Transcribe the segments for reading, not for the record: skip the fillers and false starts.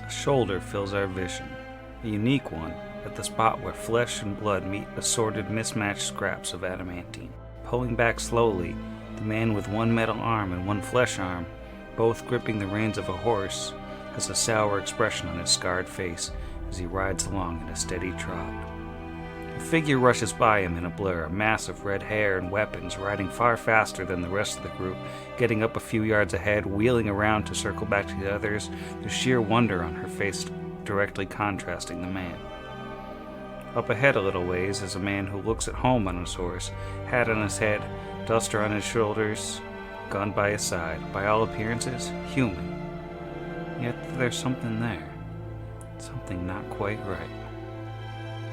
A shoulder fills our vision, a unique one, at the spot where flesh and blood meet assorted mismatched scraps of adamantine. Pulling back slowly, the man with one metal arm and one flesh arm, both gripping the reins of a horse, has a sour expression on his scarred face as he rides along in a steady trot. A figure rushes by him in a blur, a mass of red hair and weapons, riding far faster than the rest of the group, getting up a few yards ahead, wheeling around to circle back to the others, the sheer wonder on her face directly contrasting the man. Up ahead a little ways is a man who looks at home on his horse, hat on his head, duster on his shoulders, gun by his side, by all appearances, human. Yet there's something there. Something not quite right.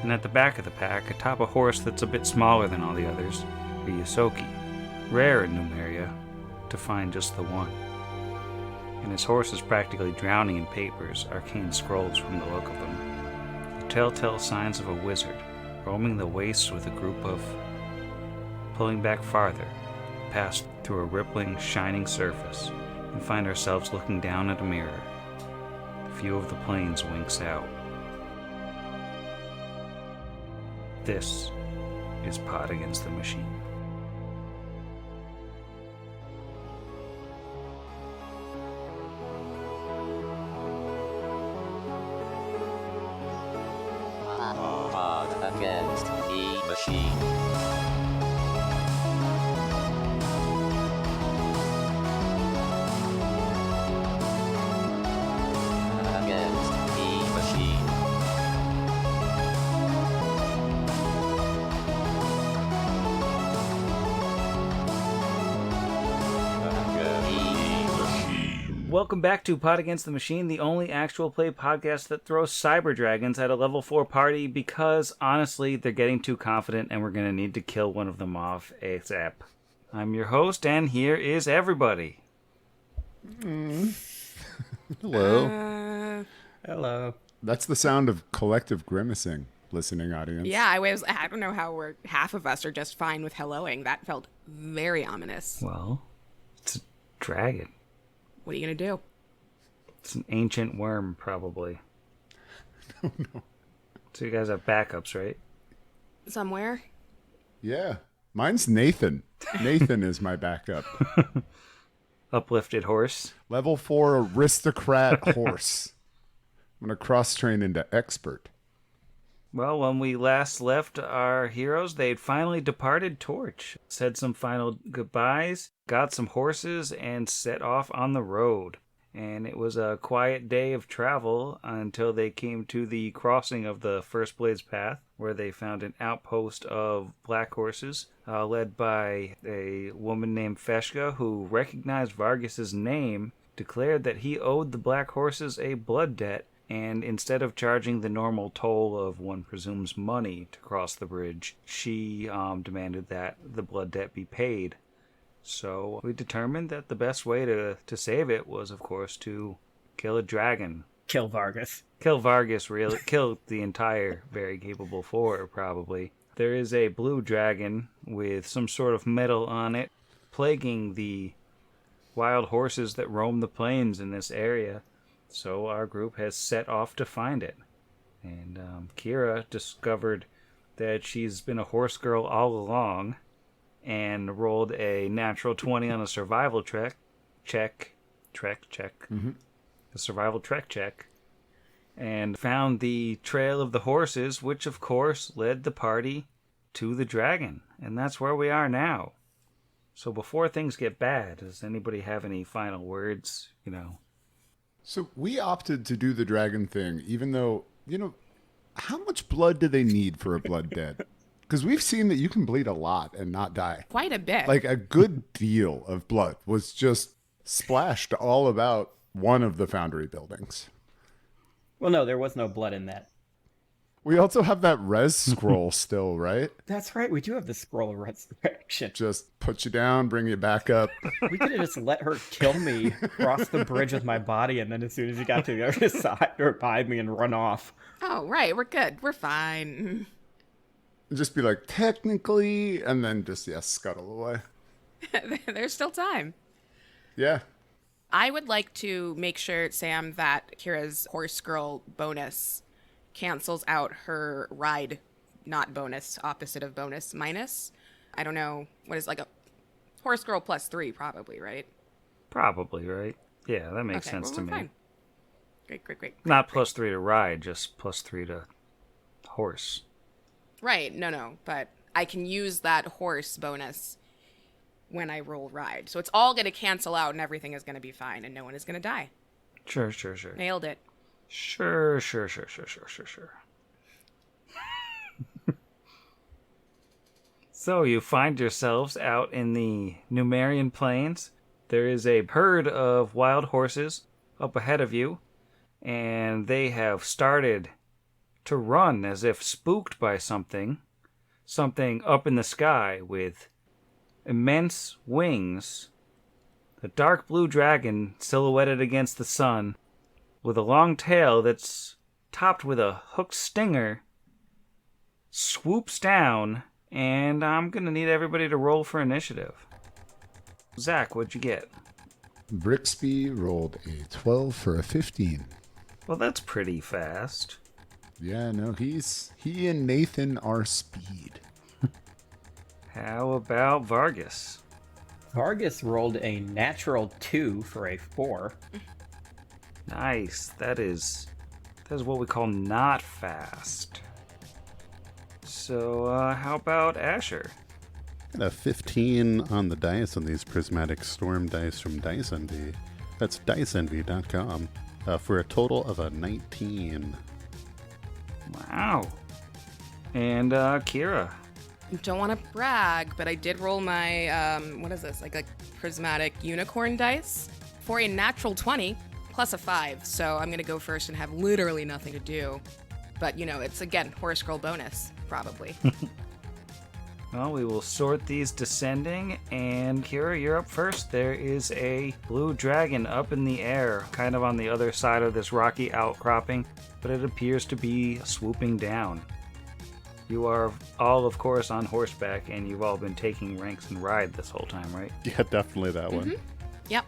And at the back of the pack, atop a horse that's a bit smaller than all the others, a Yosoki, rare in Numeria to find just the one. And his horse is practically drowning in papers, arcane scrolls from the look of them. The telltale signs of a wizard, roaming the wastes with a group of... Pulling back farther, pass through a rippling, shining surface, and find ourselves looking down at a mirror. A few of the planes winks out. This is Pod Against the Machine. Pod Against the Machine. Welcome back to Pod Against the Machine, the only actual play podcast that throws cyber dragons at a level 4 party because, honestly, they're getting too confident and we're going to need to kill one of them off ASAP. I'm your host, and here is everybody. Hello. Hello. That's the sound of collective grimacing, listening audience. Yeah, I don't know how half of us are just fine with helloing. That felt very ominous. Well, it's a dragon. What are you going to do? It's an ancient worm, probably. Oh, no. So you guys have backups, right? Somewhere? Yeah. Mine's Nathan. Nathan is my backup. Uplifted horse. Level 4 aristocrat horse. I'm going to cross-train into expert. Well, when we last left our heroes, they'd finally departed Torch, said some final goodbyes, got some horses, and set off on the road. And it was a quiet day of travel until they came to the crossing of the First Blades Path, where they found an outpost of black horses, led by a woman named Feshka, who recognized Vargas's name, declared that he owed the black horses a blood debt, and instead of charging the normal toll of, one presumes, money to cross the bridge, she demanded that the blood debt be paid. So we determined that the best way to save it was, of course, to kill a dragon. Kill Vargas. Kill Vargas, really. Kill the entire very capable four, probably. There is a blue dragon with some sort of metal on it, plaguing the wild horses that roam the plains in this area. So our group has set off to find it. And Kira discovered that she's been a horse girl all along and rolled a natural 20 on a survival check. Mm-hmm. A survival trek check. And found the trail of the horses, which of course led the party to the dragon. And that's where we are now. So before things get bad, does anybody have any final words, So we opted to do the dragon thing, even though, how much blood do they need for a blood debt? Because we've seen that you can bleed a lot and not die. Quite a bit. Like a good deal of blood was just splashed all about one of the foundry buildings. Well, no, there was no blood in that. We also have that res scroll still, right? That's right. We do have the scroll of resurrection. Just put you down, bring you back up. We could have just let her kill me, cross the bridge with my body, and then as soon as you got to the other side, revive me and run off. Oh, right. We're good. We're fine. Just be like, technically, and then just, scuttle away. There's still time. Yeah. I would like to make sure, Sam, that Kira's horse girl bonus cancels out her ride not bonus, opposite of bonus minus. I don't know. What is like a horse girl +3, probably, right? Probably, right? Yeah, that makes sense to we're me. fine. Great. Not +3 to ride, just +3 to horse. Right, no. But I can use that horse bonus when I roll ride. So it's all going to cancel out and everything is going to be fine and no one is going to die. Sure. Nailed it. Sure. So you find yourselves out in the Numerian plains. There is a herd of wild horses up ahead of you, and they have started to run as if spooked by something up in the sky with immense wings. A dark blue dragon silhouetted against the sun with a long tail that's topped with a hooked stinger swoops down, and I'm going to need everybody to roll for initiative. Zach, what'd you get? Brixby rolled a 12 for a 15. Well, that's pretty fast. Yeah, no, he and Nathan are speed. How about Vargas? Vargas rolled a natural 2 for a 4. Nice. That is what we call not fast. So, how about Asher? Got a 15 on the dice on these prismatic storm dice from Dice Envy. That's diceenvy.com for a total of a 19. Wow. And Kira? Don't want to brag, but I did roll my, what is this? Like a prismatic unicorn dice for a natural 20 plus a 5. So I'm going to go first and have literally nothing to do. But, it's, again, horse girl bonus, probably. Well, we will sort these descending, and Kira, you're up first. There is a blue dragon up in the air, kind of on the other side of this rocky outcropping, but it appears to be swooping down. You are all, of course, on horseback, and you've all been taking ranks and ride this whole time, right? Yeah, definitely that one. Yep.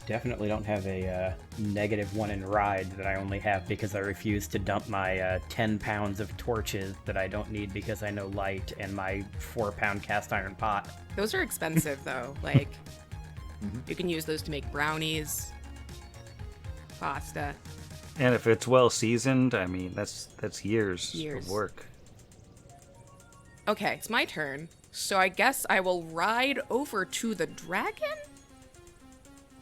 Definitely don't have a -1 in ride that I only have because I refuse to dump my 10 pounds of torches that I don't need because I know light and my 4-pound cast iron pot. Those are expensive, though. Like, you can use those to make brownies, pasta. And if it's well seasoned, I mean, that's years of work. Okay, it's my turn. So I guess I will ride over to the dragon?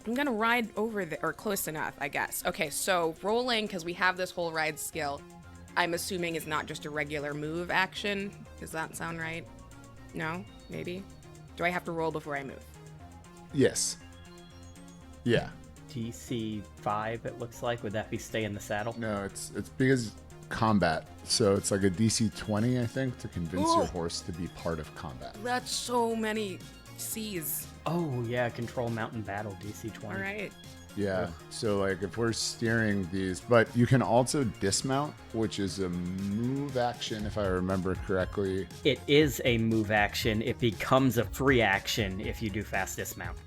I'm gonna ride over or close enough, I guess. Okay, so rolling, because we have this whole ride skill, I'm assuming is not just a regular move action. Does that sound right? No? Maybe? Do I have to roll before I move? Yes. Yeah. DC 5, it looks like. Would that be stay in the saddle? No, it's because combat. So it's like a DC 20, I think, to convince your horse to be part of combat. That's so many C's. Oh, yeah, control mountain battle, DC 20. All right. Yeah. So like if we're steering these, but you can also dismount, which is a move action, if I remember correctly. It is a move action. It becomes a free action if you do fast dismount.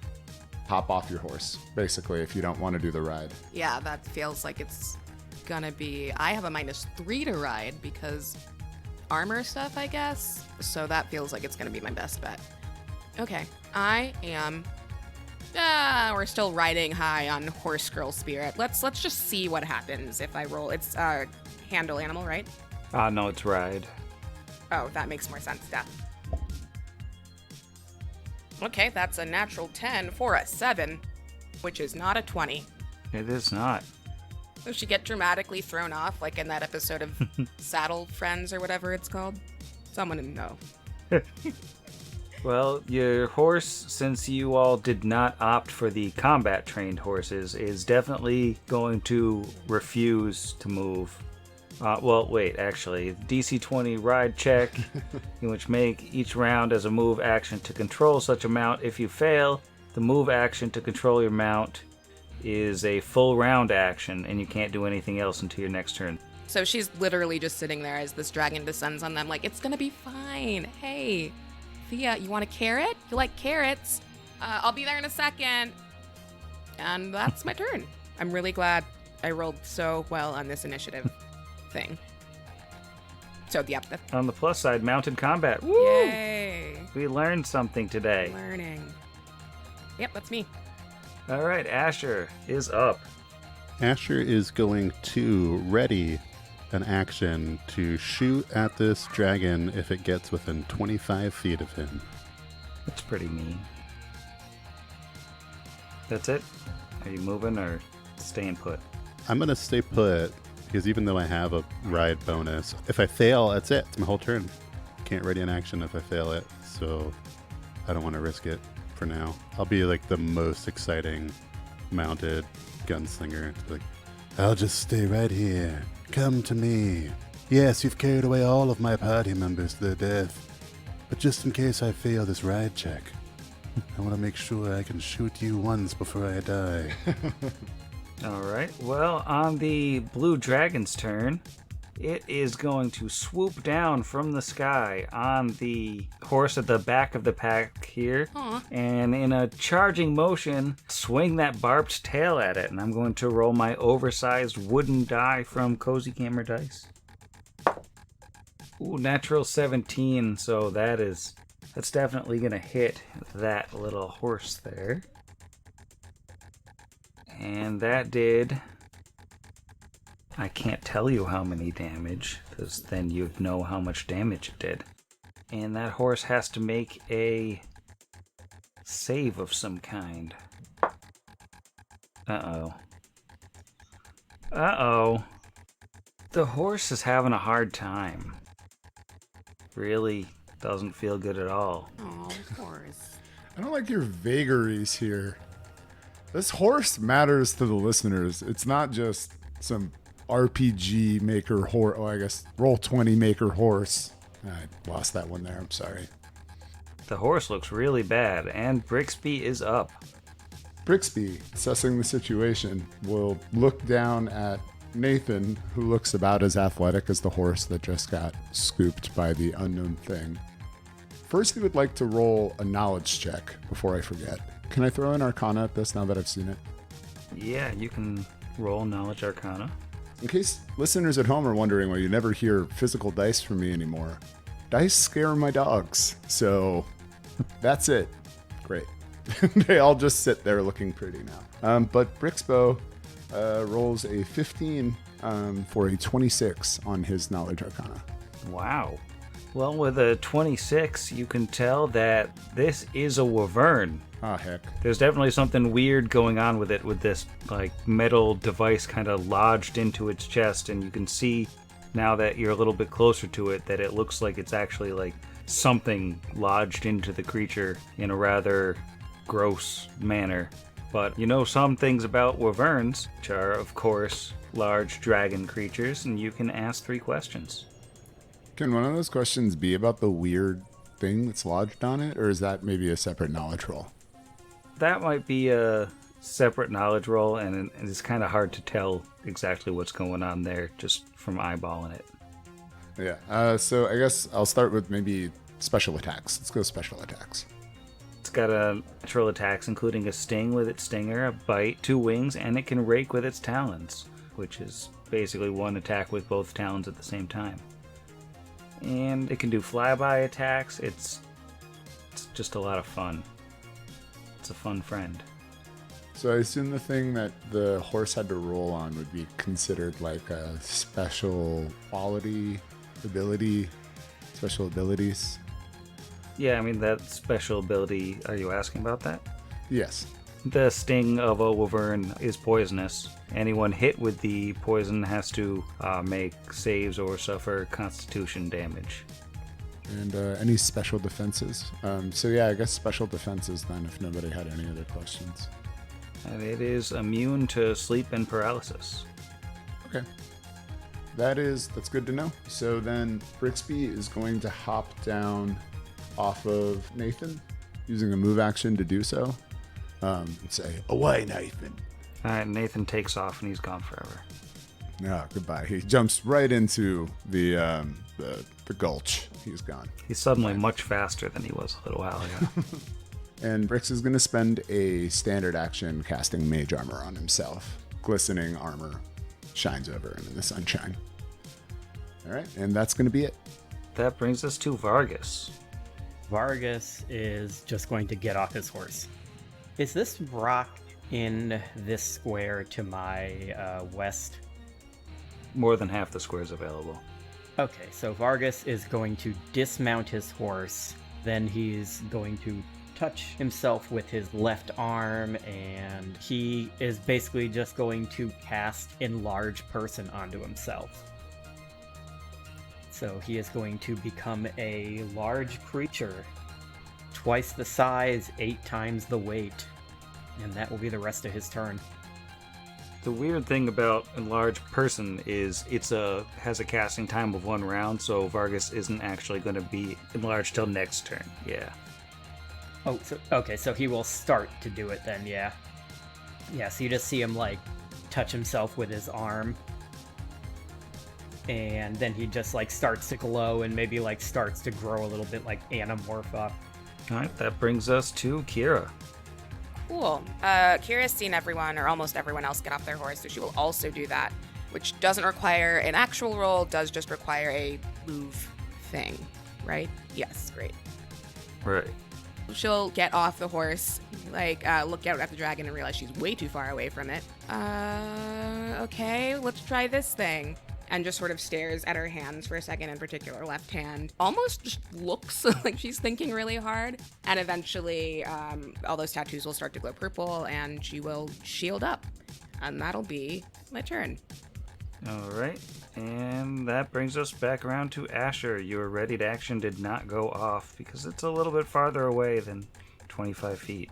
Hop off your horse, basically, if you don't want to do the ride. Yeah, that feels like it's gonna be... I have a -3 to ride because armor stuff, I guess. So that feels like it's gonna be my best bet. Okay, I am... we're still riding high on horse girl spirit. Let's just see what happens if I roll. It's handle animal, right? No, it's ride. Oh, that makes more sense. Yeah. Okay, that's a natural 10 for a 7, which is not a 20. It is not. Does she get dramatically thrown off, like in that episode of Saddle Friends or whatever it's called? Someone to know. Well, your horse, since you all did not opt for the combat-trained horses, is definitely going to refuse to move. Well, wait, actually. DC 20 ride check, in which make each round as a move action to control such a mount. If you fail, the move action to control your mount is a full round action, and you can't do anything else until your next turn. So she's literally just sitting there as this dragon descends on them, like, it's gonna be fine. Hey, Thea, you want a carrot? You like carrots? I'll be there in a second. And that's my turn. I'm really glad I rolled so well on this initiative thing. So, yep. On the plus side, mounted combat. Woo! Yay. We learned something today. Learning. Yep, that's me. All right, Asher is up. Asher is going to ready an action to shoot at this dragon if it gets within 25 feet of him. That's pretty mean. That's it? Are you moving or staying put? I'm going to stay put because even though I have a ride bonus, if I fail, that's it. It's my whole turn. Can't ready an action if I fail it, so I don't want to risk it for now. I'll be like the most exciting mounted gunslinger. It's like, I'll just stay right here. Come to me. Yes, you've carried away all of my party members to their death. But just in case I fail this ride check, I want to make sure I can shoot you once before I die. All right. Well, on the blue dragon's turn, it is going to swoop down from the sky on the horse at the back of the pack here. Aw. And in a charging motion, swing that barbed tail at it. And I'm going to roll my oversized wooden die from Cozy Camera Dice. Ooh, natural 17. So that's definitely going to hit that little horse there. And that did... I can't tell you how many damage, because then you'd know how much damage it did. And that horse has to make a save of some kind. Uh-oh. Uh-oh. The horse is having a hard time. Really doesn't feel good at all. Oh, of course. I don't like your vagaries here. This horse matters to the listeners. It's not just some RPG maker horse. Oh, I guess Roll20 maker horse. I lost that one there. I'm sorry. The horse looks really bad, and Brixby is up. Brixby, assessing the situation, will look down at Nathan, who looks about as athletic as the horse that just got scooped by the unknown thing. First, he would like to roll a knowledge check before I forget. Can I throw in Arcana at this now that I've seen it? Yeah, you can roll Knowledge Arcana. In case listeners at home are wondering why you never hear physical dice from me anymore, dice scare my dogs. So that's it. Great. They all just sit there looking pretty now. But Brixbo rolls a 15 for a 26 on his Knowledge Arcana. Wow. Well, with a 26, you can tell that this is a wyvern. Ah, heck. There's definitely something weird going on with it, with this like metal device kind of lodged into its chest, and you can see now that you're a little bit closer to it that it looks like it's actually like something lodged into the creature in a rather gross manner. But you know some things about wyverns, which are of course large dragon creatures, and you can ask 3 questions. Can one of those questions be about the weird thing that's lodged on it, or is that maybe a separate knowledge roll? That might be a separate knowledge roll, and it's kind of hard to tell exactly what's going on there just from eyeballing it. Yeah, so I guess I'll start with maybe special attacks. Let's go special attacks. It's got a natural attacks, including a sting with its stinger, a bite, 2 wings, and it can rake with its talons, which is basically one attack with both talons at the same time. And it can do flyby attacks. It's just a lot of fun. It's a fun friend. So I assume the thing that the horse had to roll on would be considered like a special quality, ability, special abilities. Yeah, I mean, that special ability, are you asking about that? Yes. The sting of a wyvern is poisonous. Anyone hit with the poison has to make saves or suffer constitution damage. And any special defenses? So yeah, I guess special defenses then, if nobody had any other questions. And it is immune to sleep and paralysis. Okay. That's good to know. So then Brixby is going to hop down off of Nathan, using a move action to do so. And say, away, Nathan. Alright, Nathan takes off and he's gone forever. No, goodbye. He jumps right into the gulch. He's gone. He's suddenly much faster than he was a little while ago. And Brix is going to spend a standard action casting mage armor on himself. Glistening armor shines over him in the sunshine. All right, and that's going to be it. That brings us to Vargas. Vargas is just going to get off his horse. Is this rock in this square to my west? More than half the squares available. Okay, so Vargas is going to dismount his horse. Then he's going to touch himself with his left arm, and he is basically just going to cast Enlarge Person onto himself. So he is going to become a large creature, twice the size, 8 times the weight, and that will be the rest of his turn. The weird thing about Enlarged Person is has a casting time of 1 round, so Vargas isn't actually going to be enlarged till next turn. Yeah. Oh, so, okay, so he will start to do it then, yeah. Yeah, so you just see him, like, touch himself with his arm. And then he just, like, starts to glow and maybe, like, starts to grow a little bit like Anamorpha. Alright, that brings us to Kira. Cool. Kira's seen everyone, or almost everyone else, get off their horse, so she will also do that, which doesn't require an actual roll, does just require a move thing, right? Yes, great. Right. She'll get off the horse, like, look out at the dragon and realize she's way too far away from it. Okay, let's try this thing. And just sort of stares at her hands for a second, in particular left hand. Almost just looks like she's thinking really hard. And eventually, all those tattoos will start to glow purple, and she will shield up. And that'll be my turn. Alright, and that brings us back around to Asher. Your readied action did not go off because it's a little bit farther away than 25 feet.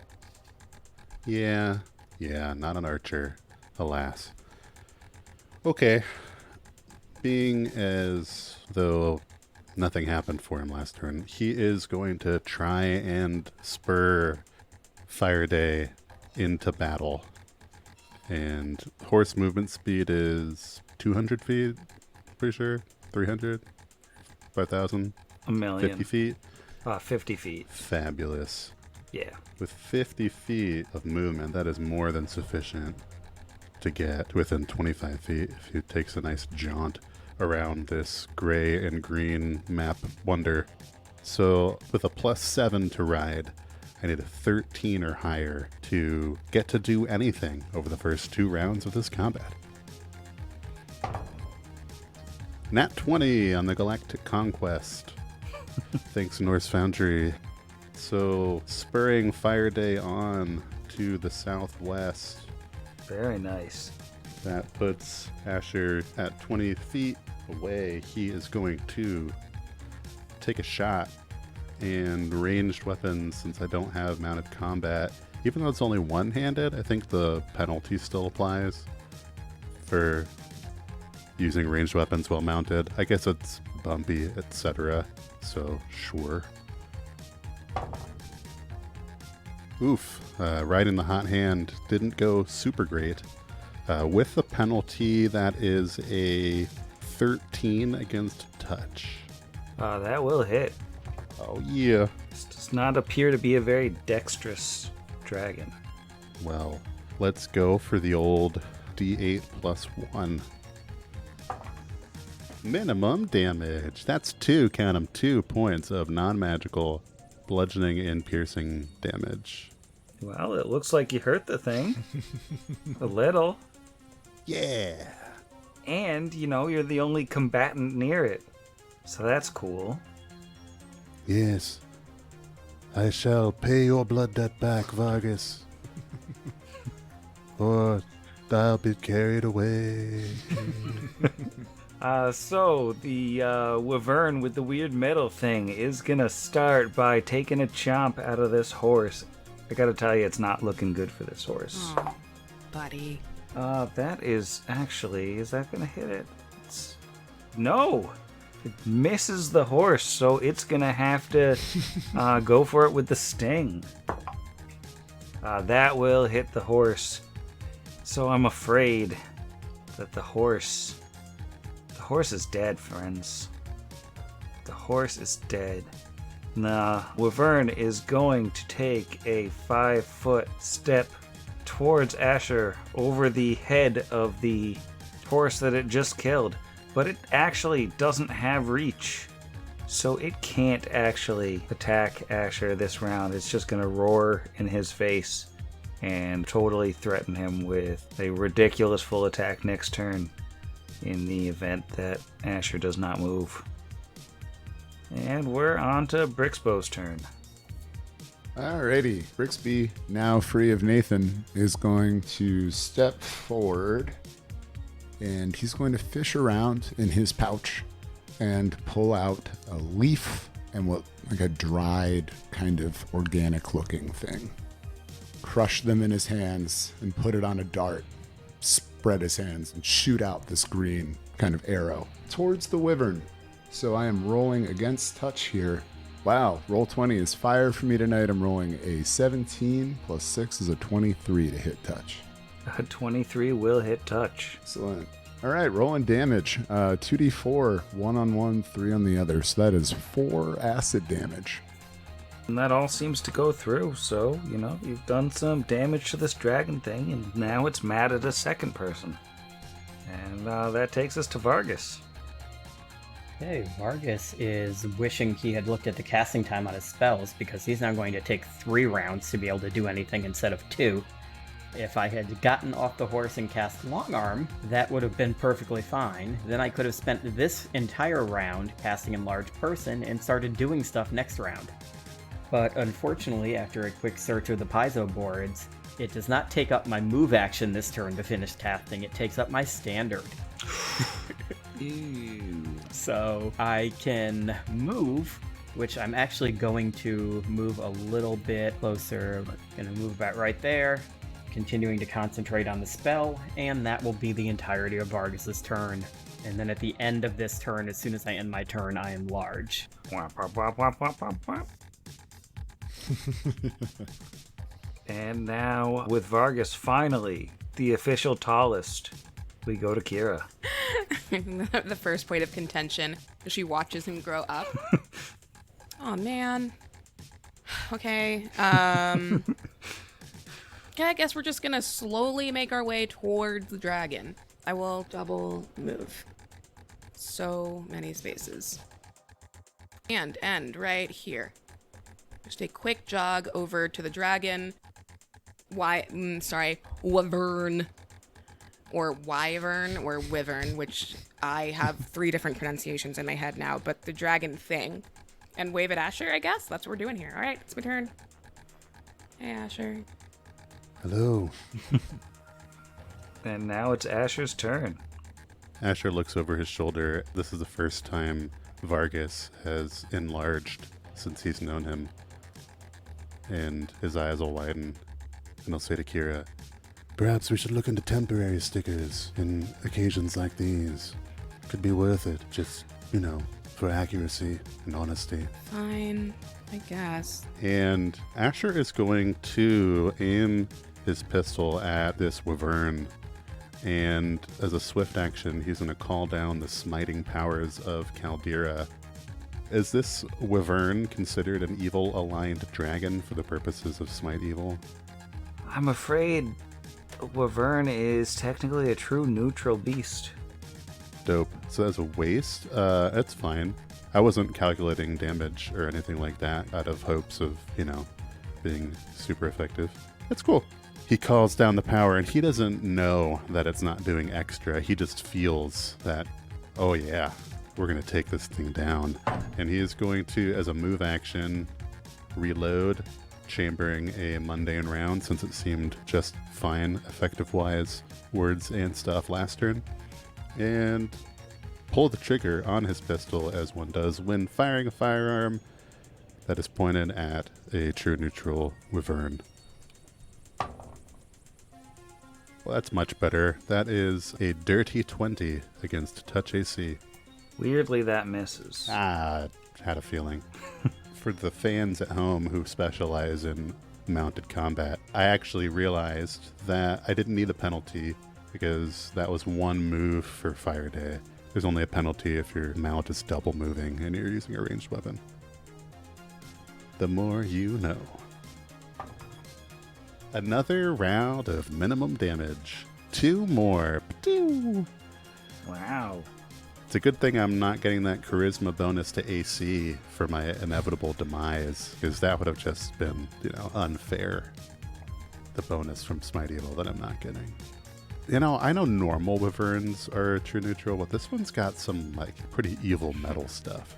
Yeah, not an archer, alas. Okay. Being as though nothing happened for him last turn, he is going to try and spur Fire Day into battle. And horse movement speed is 200 feet, pretty sure. 300? 5,000? A million. 50 feet? 50 feet. Fabulous. Yeah. With 50 feet of movement, that is more than sufficient to get within 25 feet if he takes a nice jaunt around this gray and green map wonder. So with a +7 to ride, I need a 13 or higher to get to do anything over the first 2 rounds of this combat. Nat 20 on the Galactic Conquest. Thanks, Norse Foundry. So spurring Fire Day on to the southwest. Very nice. That puts Asher at 20 feet away. He is going to take a shot, and ranged weapons, since I don't have mounted combat, even though it's only one-handed, I think the penalty still applies for using ranged weapons while mounted. I guess it's bumpy, etc. So, sure. Oof. Right in the hot hand didn't go super great. With the penalty, that is a 13 against touch. That will hit. Oh, yeah. This does not appear to be a very dexterous dragon. Well, let's go for the old D8 +1. Minimum damage. That's 2, count 'em, 2 points of non-magical bludgeoning and piercing damage. Well, it looks like you hurt the thing. A little. Yeah. And, you're the only combatant near it. So that's cool. Yes. I shall pay your blood debt back, Vargas. Or I'll be carried away. So the wyvern with the weird metal thing is gonna start by taking a chomp out of this horse. I gotta tell you, it's not looking good for this horse. Oh, buddy. That is actually, is that gonna hit it? No! It misses the horse, so it's gonna have to go for it with the sting. That will hit the horse. So I'm afraid that the horse is dead, friends. The horse is dead. Now, Wyvern is going to take a 5-foot step towards Asher over the head of the horse that it just killed, but it actually doesn't have reach. So it can't actually attack Asher this round. It's just going to roar in his face and totally threaten him with a ridiculous full attack next turn in the event that Asher does not move. And we're on to Brixbo's turn. Alrighty. Brixby, now free of Nathan, is going to step forward and he's going to fish around in his pouch and pull out a leaf and what like a dried kind of organic looking thing. Crush them in his hands and put it on a dart. Spread his hands and shoot out this green kind of arrow towards the wyvern. So I am rolling against touch here. Wow, roll 20 is fire for me tonight. I'm rolling a 17 plus 6 is a 23 to hit touch. A 23 will hit touch. Excellent. All right, rolling damage. 2d4, 1 on one, 3 on the other. So that is 4 acid damage. And that all seems to go through, so, you've done some damage to this dragon thing, and now it's mad at a second person. And that takes us to Vargas. Okay, Vargas is wishing he had looked at the casting time on his spells because he's now going to take 3 rounds to be able to do anything instead of 2. If I had gotten off the horse and cast Long Arm, that would have been perfectly fine. Then I could have spent this entire round casting Enlarge Person and started doing stuff next round. But unfortunately, after a quick search of the Paizo boards, it does not take up my move action this turn to finish casting. It takes up my standard. So I can move, which I'm actually going to move a little bit closer. I'm going to move about right there, continuing to concentrate on the spell, and that will be the entirety of Vargas's turn. And then at the end of this turn, as soon as I end my turn, I enlarge. And now, with Vargas finally the official tallest, we go to Kira. The first point of contention. She watches him grow up. Oh man. Okay. Yeah, I guess we're just gonna slowly make our way towards the dragon. I will double move. So many spaces. And end right here. Just a quick jog over to the dragon. Wyvern. Or wyvern, or wyvern, which I have 3 different pronunciations in my head now, but the dragon thing. And wave at Asher, I guess? That's what we're doing here. Alright, it's my turn. Hey, Asher. Hello. And now it's Asher's turn. Asher looks over his shoulder. This is the first time Vargas has enlarged since he's known him. And his eyes will widen. And he'll say to Kira, "Perhaps we should look into temporary stickers in occasions like these. Could be worth it, just, for accuracy and honesty." Fine, I guess. And Asher is going to aim his pistol at this wyvern. And as a swift action, he's going to call down the smiting powers of Caldera. Is this wyvern considered an evil-aligned dragon for the purposes of Smite Evil? I'm afraid Wyvern is technically a true neutral beast. Dope. So as a waste, it's fine. I wasn't calculating damage or anything like that out of hopes of, being super effective. It's cool. He calls down the power and he doesn't know that it's not doing extra. He just feels that, oh yeah, we're going to take this thing down. And he is going to, as a move action, reload, chambering a mundane round since it seemed just fine, effective-wise, words and stuff last turn. And pull the trigger on his pistol as one does when firing a firearm that is pointed at a true neutral wyvern. Well, that's much better. That is a dirty 20 against touch AC. Weirdly, that misses. Had a feeling. For the fans at home who specialize in mounted combat, I actually realized that I didn't need a penalty because that was one move for Fire Day. There's only a penalty if your mount is double moving and you're using a ranged weapon. The more you know. Another round of minimum damage. 2 more. Pew! Wow. It's a good thing I'm not getting that charisma bonus to AC for my inevitable demise, because that would have just been, unfair. The bonus from Smite Evil that I'm not getting. I know normal wyverns are true neutral, but this one's got some, pretty evil metal stuff.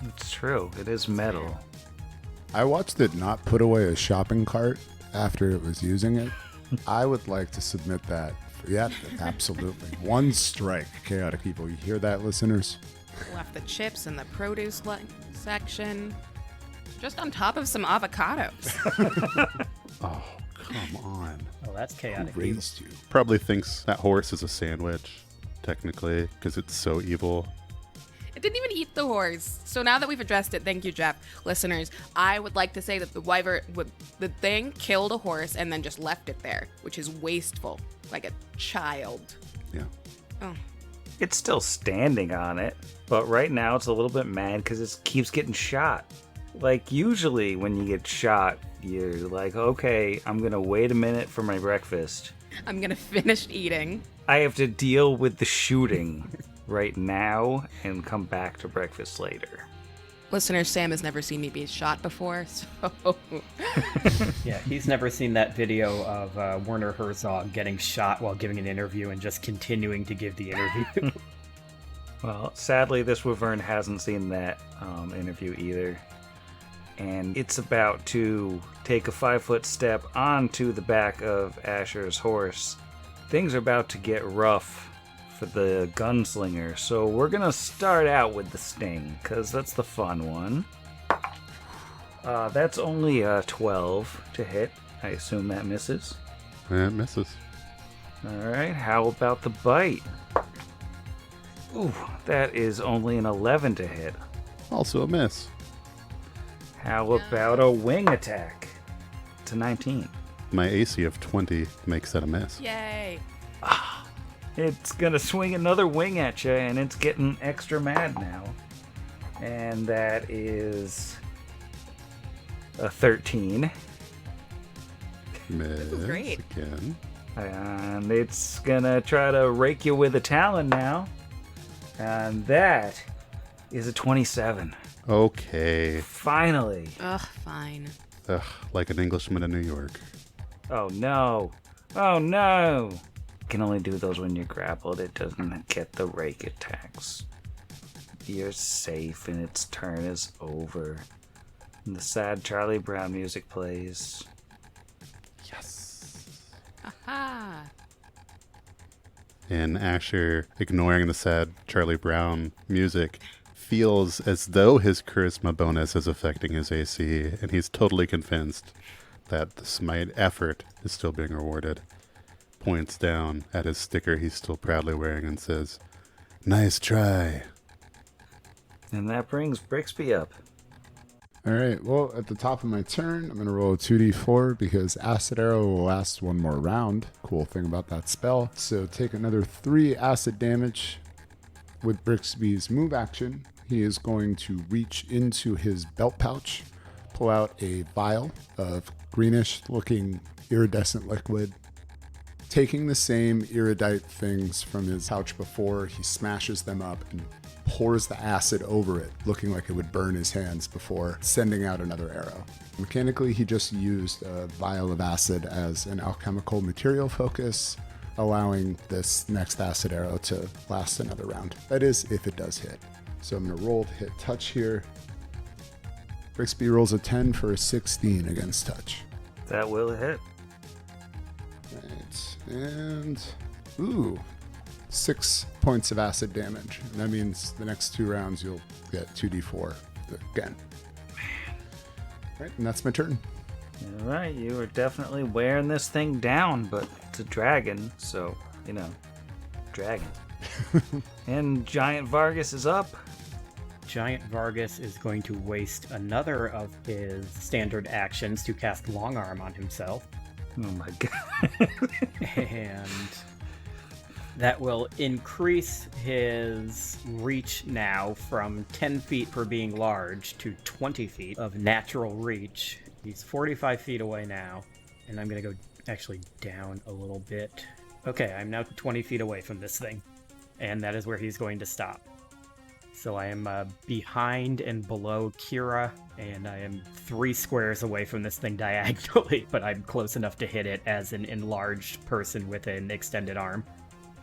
It's true. It is metal. I watched it not put away a shopping cart after it was using it. I would like to submit that. Yeah, absolutely. 1 strike, Chaotic Evil. You hear that, listeners? Left the chips in the produce section. Just on top of some avocados. Oh, come on. Oh, that's chaotic. Who raised you? Probably thinks that horse is a sandwich, technically, because it's so evil. It didn't even eat the horse. So now that we've addressed it, thank you, Jeff. Listeners, I would like to say that the thing killed a horse and then just left it there, which is wasteful, like a child. Yeah. Oh. It's still standing on it, but right now it's a little bit mad because it keeps getting shot. Like, usually when you get shot, you're like, okay, I'm going to wait a minute for my breakfast. I'm going to finish eating. I have to deal with the shooting right now and come back to breakfast later. Listeners, Sam has never seen me be shot before, so... Yeah, he's never seen that video of Werner Herzog getting shot while giving an interview and just continuing to give the interview. Well, sadly, this wyvern hasn't seen that interview either. And it's about to take a 5-foot step onto the back of Asher's horse. Things are about to get rough for the gunslinger, so we're gonna start out with the sting, because that's the fun one. That's only a 12 to hit. I assume that misses. It misses. Alright, how about the bite? Ooh, that is only an 11 to hit. Also a miss. How about a wing attack? It's a 19. My AC of 20 makes that a miss. Yay. It's gonna swing another wing at you, and it's getting extra mad now. And that is a 13. Miss great. again. And it's gonna try to rake you with a talon now. And that is a 27. Okay. Finally. Ugh, fine. Ugh, like an Englishman in New York. Oh no. Oh no. Can only do those when you're grappled. It doesn't get the rake attacks. You're safe and its turn is over. And the sad Charlie Brown music plays. Yes. Aha. And Asher, ignoring the sad Charlie Brown music, feels as though his charisma bonus is affecting his AC, and he's totally convinced that the smite effort is still being rewarded. Points down at his sticker he's still proudly wearing and says, "Nice try." And that brings Brixby up. All right, well, at the top of my turn, I'm going to roll a 2d4 because Acid Arrow will last 1 more round. Cool thing about that spell. So take another 3 acid damage. With Brixby's move action, he is going to reach into his belt pouch, pull out a vial of greenish-looking iridescent liquid. Taking the same iridite things from his pouch before, he smashes them up and pours the acid over it, looking like it would burn his hands before sending out another arrow. Mechanically, he just used a vial of acid as an alchemical material focus, allowing this next acid arrow to last another round. That is, if it does hit. So I'm going to roll to hit touch here. Brixby rolls a 10 for a 16 against touch. That will hit. Right, and ooh, 6 points of acid damage. And that means the next 2 rounds you'll get 2d4 again. Right, and that's my turn. Alright, you are definitely wearing this thing down, but it's a dragon, so, dragon. And Giant Vargas is up. Giant Vargas is going to waste another of his standard actions to cast Long Arm on himself. Oh my god. And That will increase his reach now from 10 feet for being large to 20 feet of natural reach. He's 45 feet away now, and I'm going to go actually down a little bit. Okay, I'm now 20 feet away from this thing, and that is where he's going to stop. So I am behind and below Kira, and I am 3 squares away from this thing diagonally, but I'm close enough to hit it as an enlarged person with an extended arm.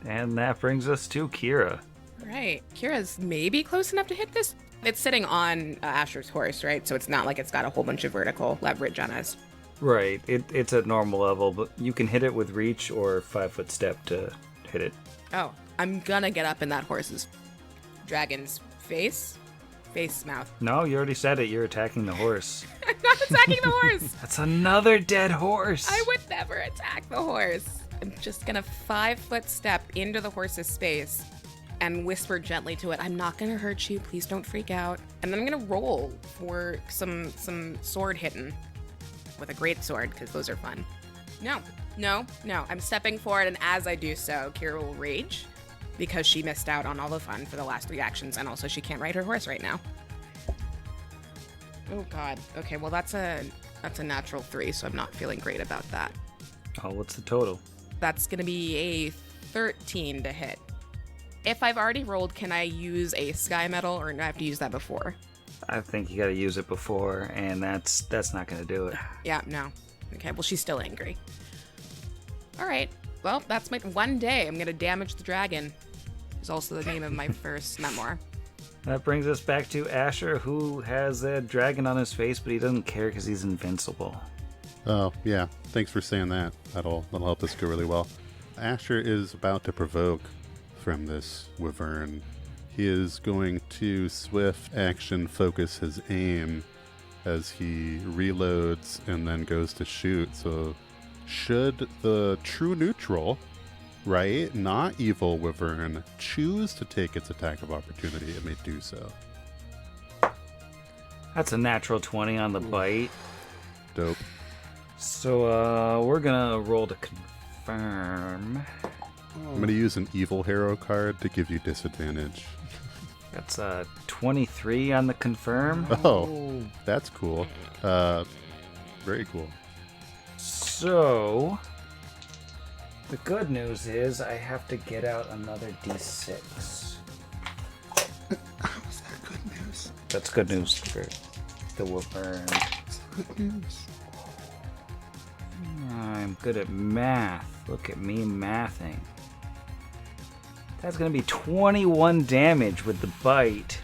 And that brings us to Kira. Right. Kira's maybe close enough to hit this. It's sitting on Asher's horse, right? So it's not like it's got a whole bunch of vertical leverage on us. Right. It's at normal level, but you can hit it with reach or 5-foot step to hit it. Oh, I'm gonna get up in that horse's dragon's face mouth. No, you already said it. You're attacking the horse. I'm not attacking the horse. That's another dead horse. I would never attack the horse. I'm just gonna 5-foot step into the horse's space and whisper gently to it, I'm not gonna hurt you, please don't freak out. And then I'm gonna roll for some sword hitting with a great sword, because those are fun. No. I'm stepping forward, and as I do so, Kira will rage because she missed out on all the fun for the last 3 actions, and also she can't ride her horse right now. Oh god. Okay, well that's a natural 3, so I'm not feeling great about that. Oh, what's the total? That's gonna be a 13 to hit. If I've already rolled, can I use a sky metal, or do I have to use that before? I think you gotta use it before, and that's not gonna do it. Yeah, no. Okay, well she's still angry. Alright, well that's my one day. I'm gonna damage the dragon. Is also the name of my first memoir. That brings us back to Asher, who has a dragon on his face, but he doesn't care because he's invincible. Oh, yeah. Thanks for saying that. That'll help us go really well. Asher is about to provoke from this wyvern. He is going to swift action focus his aim as he reloads and then goes to shoot. So should the true neutral, right, not evil wyvern, choose to take its attack of opportunity, it may do so. That's a natural 20 on the bite. Dope. So we're gonna roll to confirm. I'm going to use an evil hero card to give you disadvantage. That's 23 on the confirm. Oh, that's cool. Very cool. So the good news is I have to get out another d6. How is that good news? That's good news for the wyvern. It's good news. I'm good at math. Look at me mathing. That's gonna be 21 damage with the bite.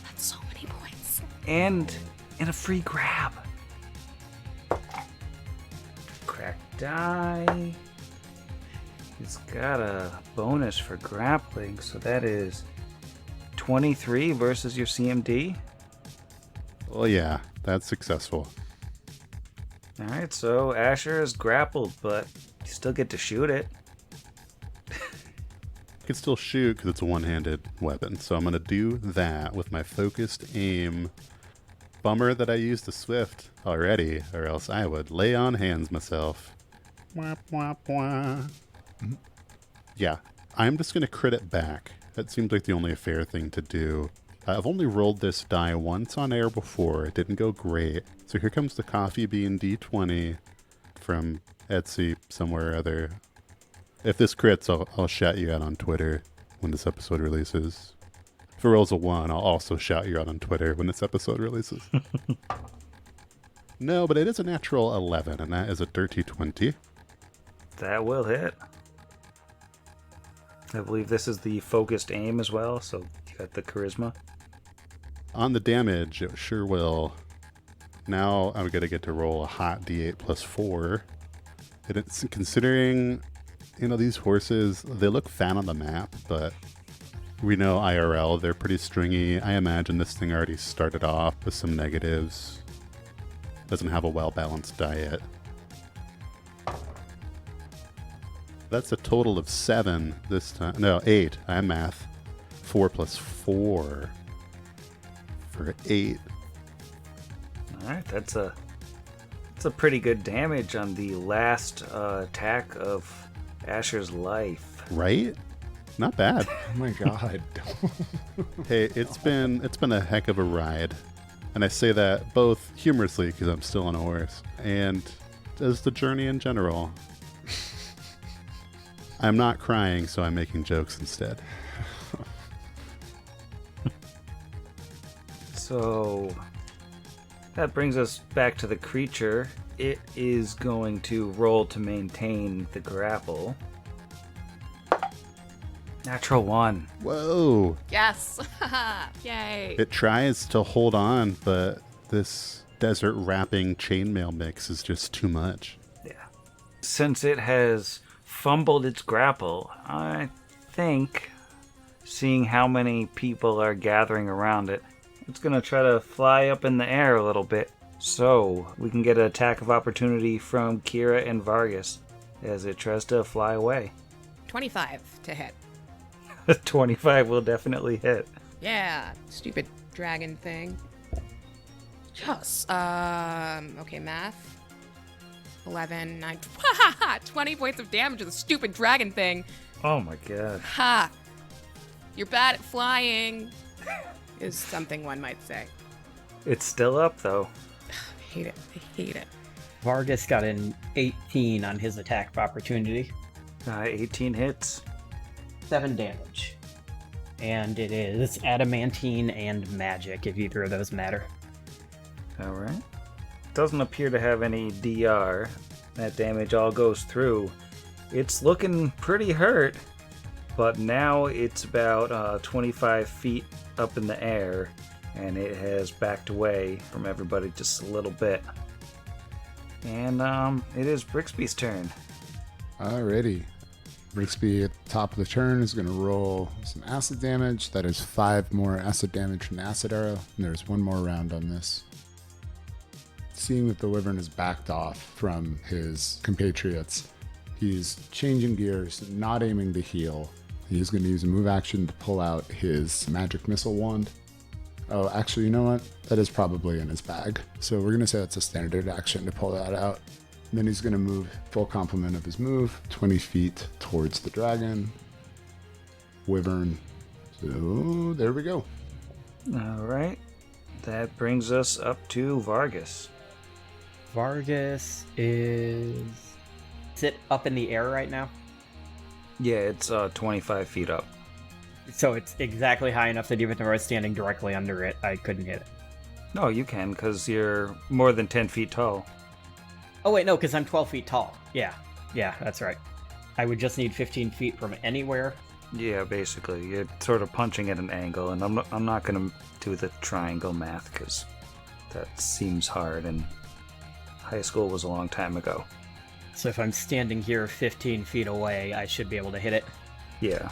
That's so many points. And a free grab. Crack die. It's got a bonus for grappling, so that is 23 versus your CMD. Well, yeah, that's successful. Alright, so Asher is grappled, but you still get to shoot it. I can still shoot because it's a one-handed weapon, so I'm going to do that with my focused aim. Bummer that I used the swift already, or else I would lay on hands myself. Wah, wah, wah. Yeah, I'm just going to crit it back. That seems like the only fair thing to do. I've only rolled this die once on air before. It didn't go great. So here comes the coffee bean D20 from Etsy somewhere or other. If this crits, I'll shout you out on Twitter when this episode releases. If it rolls a 1, I'll also shout you out on Twitter when this episode releases. No, but it is a natural 11, and that is a dirty 20. That will hit. I believe this is the focused aim as well, so you got the charisma. On the damage, it sure will. Now I'm going to get to roll a hot D8 plus 4. And it's considering, these horses, they look fat on the map, but we know IRL, they're pretty stringy. I imagine this thing already started off with some negatives. Doesn't have a well-balanced diet. That's a total of 7 this time. No, 8. I'm math. 4 plus 4 for 8. Alright, that's a pretty good damage on the last attack of Asher's life. Right? Not bad. Oh my god. Hey, it's been a heck of a ride. And I say that both humorously because I'm still on a horse, and as the journey in general. I'm not crying, so I'm making jokes instead. So that brings us back to the creature. It is going to roll to maintain the grapple. Natural 1. Whoa! Yes. Yay. It tries to hold on, but this desert wrapping chainmail mix is just too much. Yeah. Since it has fumbled its grapple, I think, seeing how many people are gathering around it, it's going to try to fly up in the air a little bit. So we can get an attack of opportunity from Kira and Vargas as it tries to fly away. 25 to hit. 25 will definitely hit. Yeah, stupid dragon thing. Yes. Okay, math. 11, 9, 20 points of damage to the stupid dragon thing. Oh my god. Ha! You're bad at flying, is something one might say. It's still up though. I hate it. I hate it. Vargas got an 18 on his attack of opportunity. 18 hits. 7 damage. And it is adamantine and magic, if either of those matter. Alright. Doesn't appear to have any DR. That damage all goes through. It's looking pretty hurt, but now it's about 25 feet up in the air, and it has backed away from everybody just a little bit. And it is Brixby's turn. Alrighty. Brixby at the top of the turn is going to roll some acid damage. That is 5 more acid damage from the acid arrow, and there's 1 more round on this. Seeing that the wyvern is backed off from his compatriots, he's changing gears, not aiming to heal. He's going to use a move action to pull out his magic missile wand. Oh, actually, you know what? That is probably in his bag. So we're going to say that's a standard action to pull that out. Then he's going to move full complement of his move, 20 feet towards the dragon. Wyvern. So there we go. Alright. That brings us up to Vargas. Vargas is it up in the air right now? Yeah, it's 25 feet up. So it's exactly high enough that even if I was standing directly under it, I couldn't hit it. No, you can, because you're more than 10 feet tall. Oh wait, no, because I'm 12 feet tall. Yeah, that's right. I would just need 15 feet from anywhere. Yeah, basically. You're sort of punching at an angle, and I'm not going to do the triangle math, because that seems hard, and high school was a long time ago. So if I'm standing here 15 feet away, I should be able to hit it. Yeah.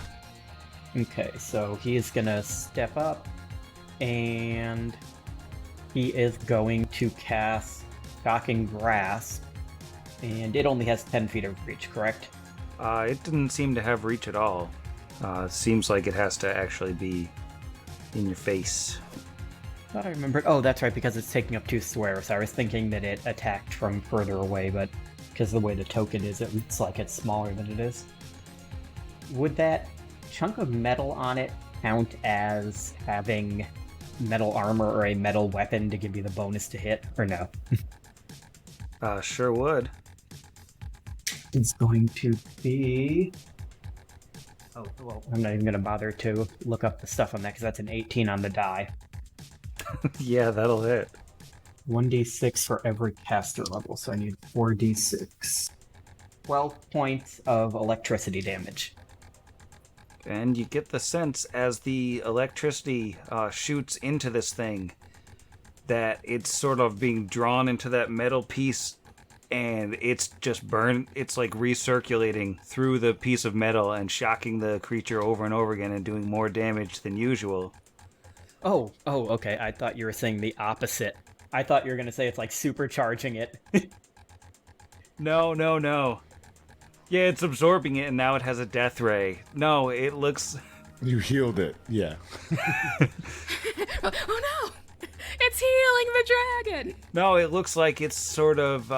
Okay, so he's gonna step up, and he is going to cast Shocking Grasp, and it only has 10 feet of reach, correct? It didn't seem to have reach at all. It seems like it has to actually be in your face. I thought I remembered. Oh, that's right, because it's taking up 2 squares. I was thinking that it attacked from further away, but because the way the token is, it looks like it's smaller than it is. Would that chunk of metal on it count as having metal armor or a metal weapon to give you the bonus to hit, or no? Sure would. It's going to be... Oh, well, I'm not even going to bother to look up the stuff on that, because that's an 18 on the die. Yeah, that'll hit. 1d6 for every caster level, so I need 4d6. 12 points of electricity damage. And you get the sense as the electricity shoots into this thing that it's sort of being drawn into that metal piece, and it's just it's like recirculating through the piece of metal and shocking the creature over and over again and doing more damage than usual. Oh, okay. I thought you were saying the opposite. I thought you were going to say it's like supercharging it. No. Yeah, it's absorbing it, and now it has a death ray. No, it looks... You healed it, yeah. Oh no! It's healing the dragon! No, it looks like it's sort of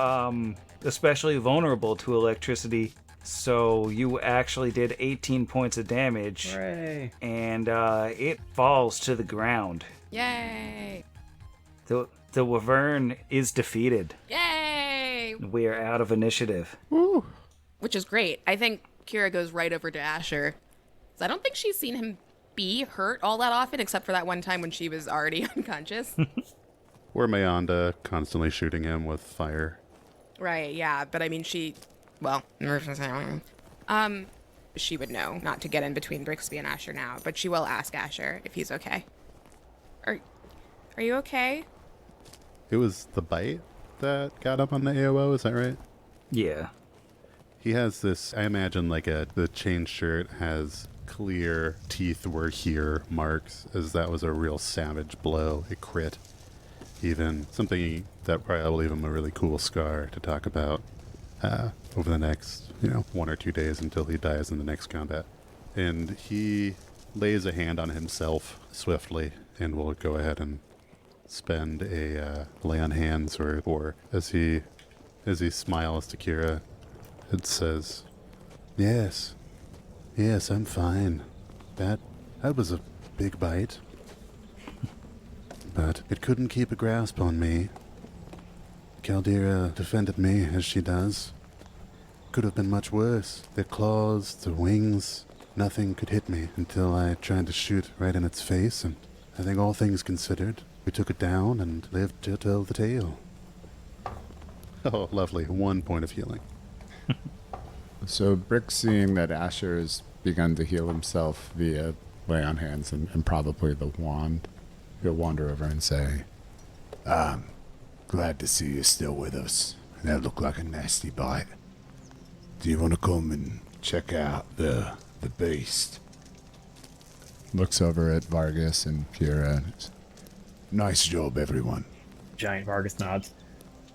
especially vulnerable to electricity So you actually did 18 points of damage, Hooray! and it falls to the ground. Yay! The wyvern is defeated. Yay! We are out of initiative. Which is great. I think Kira goes right over to Asher. 'Cause I don't think she's seen him be hurt all that often, except for that one time when she was already unconscious. Or Mayonda constantly shooting him with fire. Right, yeah. But I mean, she would know not to get in between Brixby and Asher now, but she will ask Asher if he's okay. Are you okay? It was the bite that got him on the AOO, is that right? Yeah. He has this, I imagine, like the chain shirt has clear teeth were here marks, as that was a real savage blow, a crit. Even something that probably will leave him a really cool scar to talk about over the next, 1 or 2 days until he dies in the next combat. And he lays a hand on himself swiftly and will go ahead and spend a lay on hands or as he smiles to Kira, it says, Yes, I'm fine. That was a big bite. But it couldn't keep a grasp on me. Caldera defended me as she does. Could have been much worse. The claws, the wings, nothing could hit me until I tried to shoot right in its face, and I think all things considered, we took it down and lived to tell the tale. Oh, lovely. 1 point of healing. So Brick, seeing that Asher has begun to heal himself via lay on hands and probably the wand, he'll wander over and say, Glad to see you're still with us. That looked like a nasty bite. Do you want to come and check out the beast? looks over at Vargas and Kira. And Nice job, everyone. Giant Vargas nods.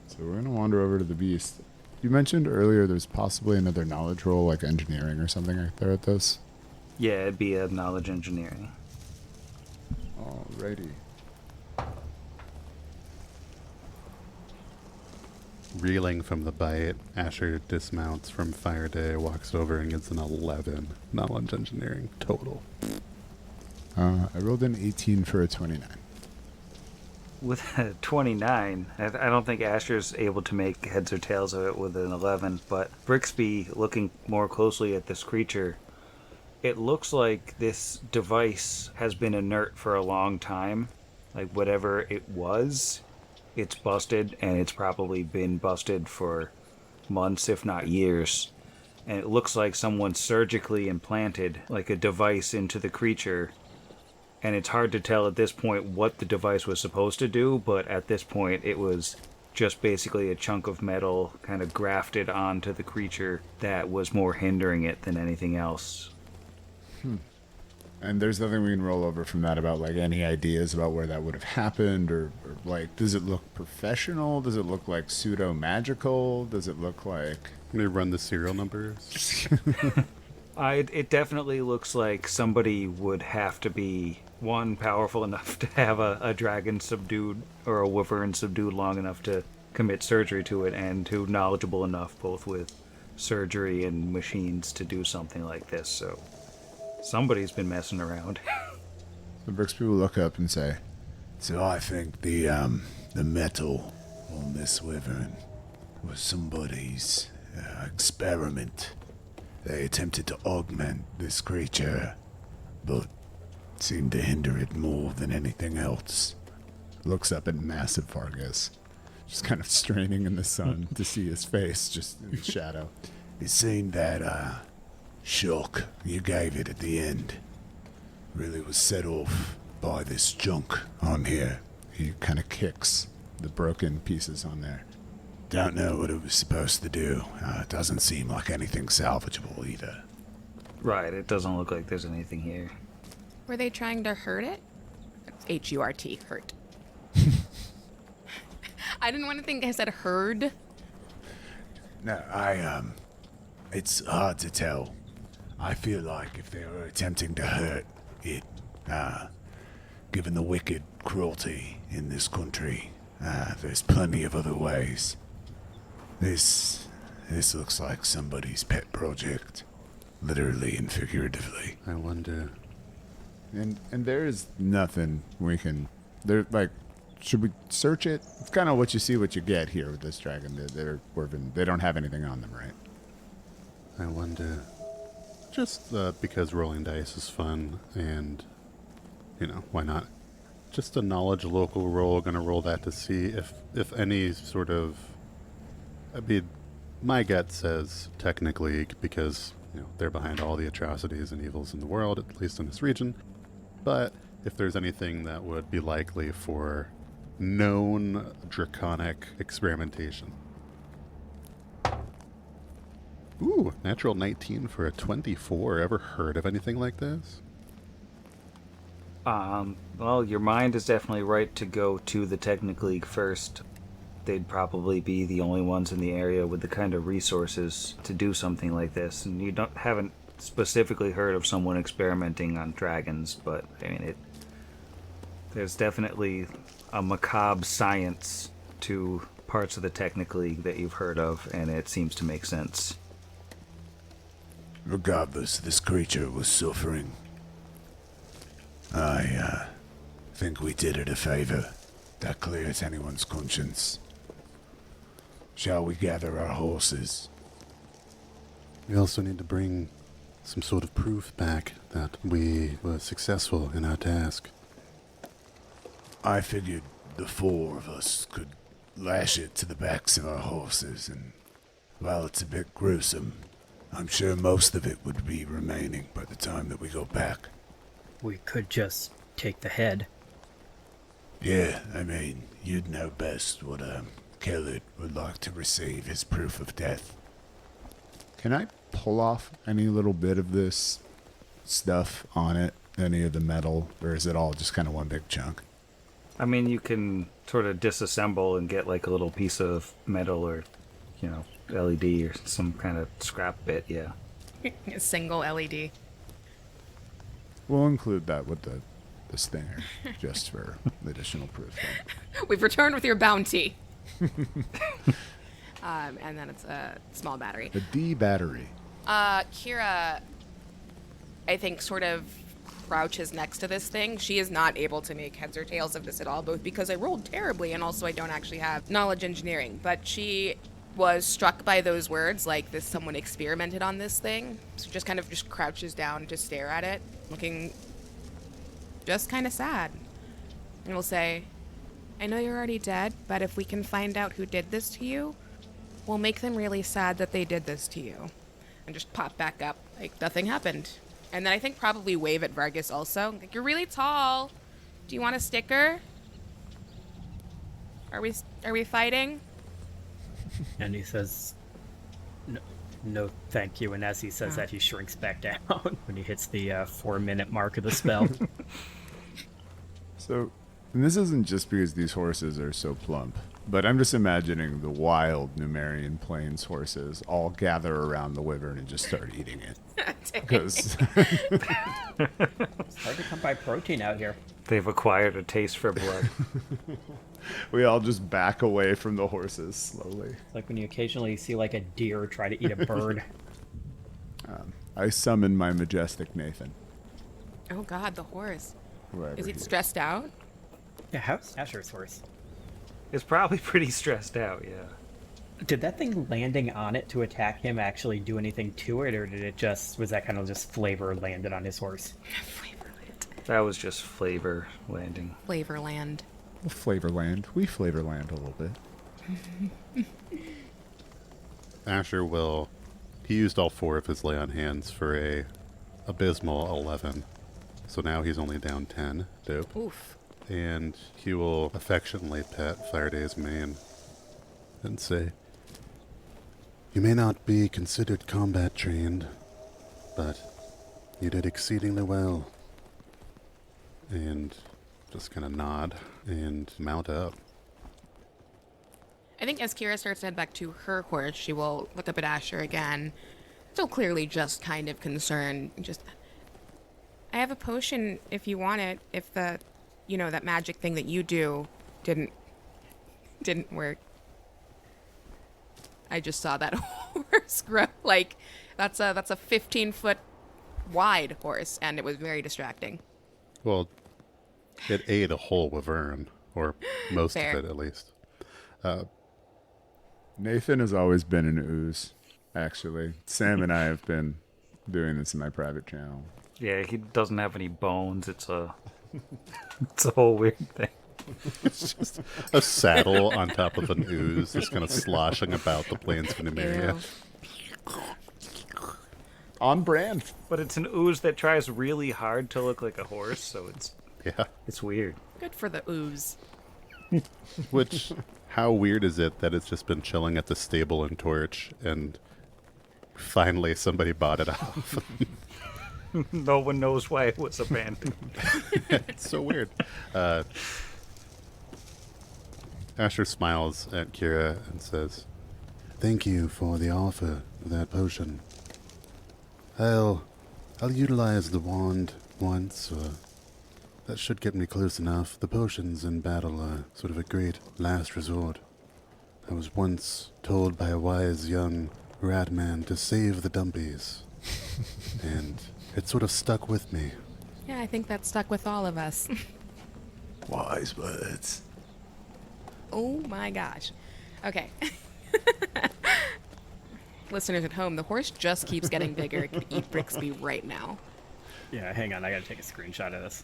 so we're going to wander over to the beast. You mentioned earlier there's possibly another knowledge roll, like engineering or something right there at this. Yeah, it'd be a knowledge engineering. Alrighty. Reeling from the bite, Asher dismounts from Fire Day, walks over and gets an 11 knowledge engineering total. I rolled an 18 for a 29. With a 29, I don't think Asher's able to make heads or tails of it with an 11, but Brixby, looking more closely at this creature, it looks like this device has been inert for a long time. Like, whatever it was, it's busted, and it's probably been busted for months, if not years. And it looks like someone surgically implanted, like, a device into the creature. And it's hard to tell at this point what the device was supposed to do, but at this point it was just basically a chunk of metal kind of grafted onto the creature that was more hindering it than anything else. And there's nothing we can roll over from that about, like, any ideas about where that would have happened, or like, does it look professional? Does it look like pseudo-magical? Does it look like... Let me run the serial numbers. It definitely looks like somebody would have to be, one, powerful enough to have a dragon subdued, or a wyvern subdued long enough to commit surgery to it, and two, knowledgeable enough both with surgery and machines to do something like this, so somebody's been messing around. The Brixby will look up and say, So I think the metal on this wyvern was somebody's experiment. They attempted to augment this creature, but seemed to hinder it more than anything else. looks up at massive Vargas, just kind of straining in the sun to see his face just in the shadow. It seemed that shock you gave it at the end really was set off by this junk on here. He kind of kicks the broken pieces on there. Don't know what it was supposed to do. It doesn't seem like anything salvageable either. Right, it doesn't look like there's anything here. Were they trying to hurt it? H-U-R-T, hurt. I didn't want to think I said herd. No, it's hard to tell. I feel like if they were attempting to hurt it, given the wicked cruelty in this country, there's plenty of other ways. This This looks like somebody's pet project. Literally and figuratively. I wonder. And there's nothing we can. There, like, should we search it? It's kind of what you get here with this dragon. They don't have anything on them, right? I wonder. Just because rolling dice is fun, and why not? Just a knowledge local roll. Gonna roll that to see if any sort of. I mean, my gut says technically because they're behind all the atrocities and evils in the world, at least in this region. But if there's anything that would be likely for known draconic experimentation. Ooh, natural 19 for a 24. Ever heard of anything like this? Well, your mind is definitely right to go to the Technic League first. They'd probably be the only ones in the area with the kind of resources to do something like this. And you haven't specifically heard of someone experimenting on dragons, but I mean, there's definitely a macabre science to parts of the Technic League that you've heard of, and it seems to make sense. Regardless, this creature was suffering. I think we did it a favor. That clears anyone's conscience. Shall we gather our horses? We also need to bring some sort of proof back that we were successful in our task. I figured the four of us could lash it to the backs of our horses, and while it's a bit gruesome, I'm sure most of it would be remaining by the time that we go back. We could just take the head. Yeah, I mean, you'd know best what Kellett would like to receive as proof of death. Can I pull off any little bit of this stuff on it? Any of the metal? Or is it all just kind of one big chunk? I mean, you can sort of disassemble and get like a little piece of metal or, LED or some kind of scrap bit, yeah. A single LED. We'll include that with the stinger, just for additional proof. We've returned with your bounty. And then it's a small battery. The D battery. Kira, I think, sort of crouches next to this thing. She is not able to make heads or tails of this at all, both because I rolled terribly and also I don't actually have knowledge engineering. But she was struck by those words, like this someone experimented on this thing. So just kind of just crouches down to stare at it, looking just kind of sad. And will say, I know you're already dead, but if we can find out who did this to you, we'll make them really sad that they did this to you. And just pop back up like nothing happened. And then I think probably wave at Vargas also. Like, you're really tall. Do you want a sticker? Are we fighting? And he says, no, thank you. And as he says that, he shrinks back down when he hits the 4-minute mark of the spell. So, and this isn't just because these horses are so plump, but I'm just imagining the wild Numerian Plains horses all gather around the wyvern and just start eating it. Because It's hard to come by protein out here. They've acquired a taste for blood. we all just back away from the horses slowly. It's like when you occasionally see like a deer try to eat a bird. I summon my majestic Nathan. Oh God, the horse. wherever Is he it stressed out? Yeah, how's Asher's horse? It's probably pretty stressed out, yeah. Did that thing landing on it to attack him actually do anything to it, or was that kind of just flavor landed on his horse? Flavorland. That was just flavor landing. Flavorland. Well, Flavorland. We Flavorland a little bit. Asher will. He used all 4 of his lay on hands for a abysmal 11. So now he's only down 10. Dope. Oof. And he will affectionately pet Faraday's mane and say, You may not be considered combat trained, but you did exceedingly well. And just kind of nod and mount up. I think as Kira starts to head back to her horse, she will look up at Asher again. Still clearly just kind of concerned. I have a potion if you want it. If that magic thing that you do didn't work. I just saw that horse grow like that's a 15-foot wide horse, and it was very distracting. Well, it ate a whole wyvern, or most Fair. of it at least. Nathan has always been an ooze, actually. Sam and I have been doing this in my private channel. Yeah, he doesn't have any bones. It's a whole weird thing. It's just a saddle on top of an ooze, just kind of sloshing about the plains of Numeria. Ew. On brand. But it's an ooze that tries really hard to look like a horse, so Yeah. it's weird. Good for the ooze. Which, how weird is it that it's just been chilling at the stable in Torch, and finally somebody bought it off? No one knows why it was abandoned. It's so weird. Asher smiles at Kira and says, "Thank you for the offer of that potion. I'll utilize the wand once, or that should get me close enough. The potions in battle are sort of a great last resort. I was once told by a wise young rat man to save the dumpies, and it sort of stuck with me. Yeah, I think that stuck with all of us. Wise words. Oh my gosh. Okay. Listeners at home, the horse just keeps getting bigger. It could eat Brixby right now. Yeah, hang on. I gotta take a screenshot of this.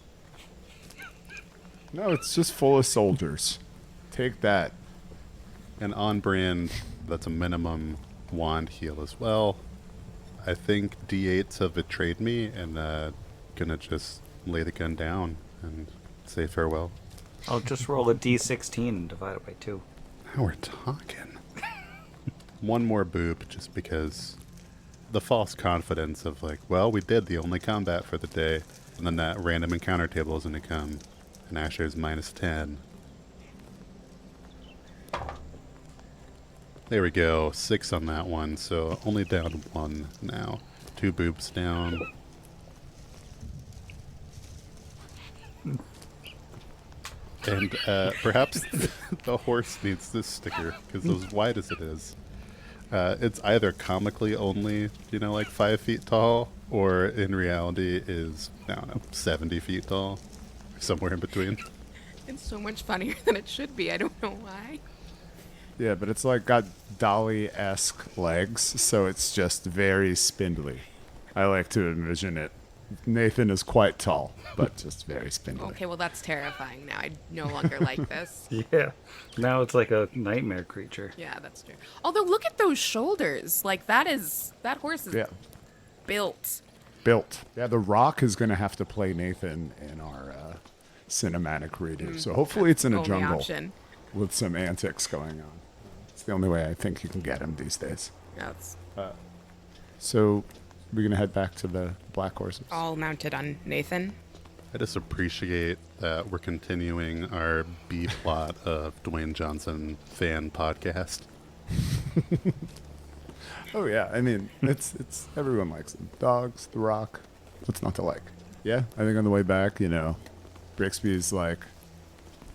No, it's just full of soldiers. Take that. And on brand, that's a minimum wand heal as well. I think D8s have betrayed me, and gonna just lay the gun down and say farewell. I'll just roll a d16 and divide it by 2. Now we're talking. One more boop, just because the false confidence of like, well, we did the only combat for the day, and then that random encounter table is going to come, and Asher's -10. There we go, 6 on that one, so only down 1 now. 2 boops down. And perhaps the horse needs this sticker, because as wide as it is, it's either comically only, like 5 feet tall, or in reality is, I don't know, 70 feet tall, somewhere in between. It's so much funnier than it should be. I don't know why. Yeah, but it's like got dolly-esque legs, so it's just very spindly. I like to envision it. Nathan is quite tall, but just very spindly. Okay, well, that's terrifying now. I no longer like this. Yeah. Now it's like a nightmare creature. Yeah, that's true. Although, look at those shoulders. Like, that horse is Yeah, built. built. Yeah, The Rock is going to have to play Nathan in our cinematic redo. So hopefully it's in a Only jungle option. with some antics going on. It's the only way I think you can get him these days. That's So we're going to head back to the black horses. all mounted on Nathan. I just appreciate that we're continuing our B plot of Dwayne Johnson fan podcast. Oh yeah, I mean it's everyone likes them. Dogs, The Rock. What's not to like? Yeah, I think on the way back, Brixby's like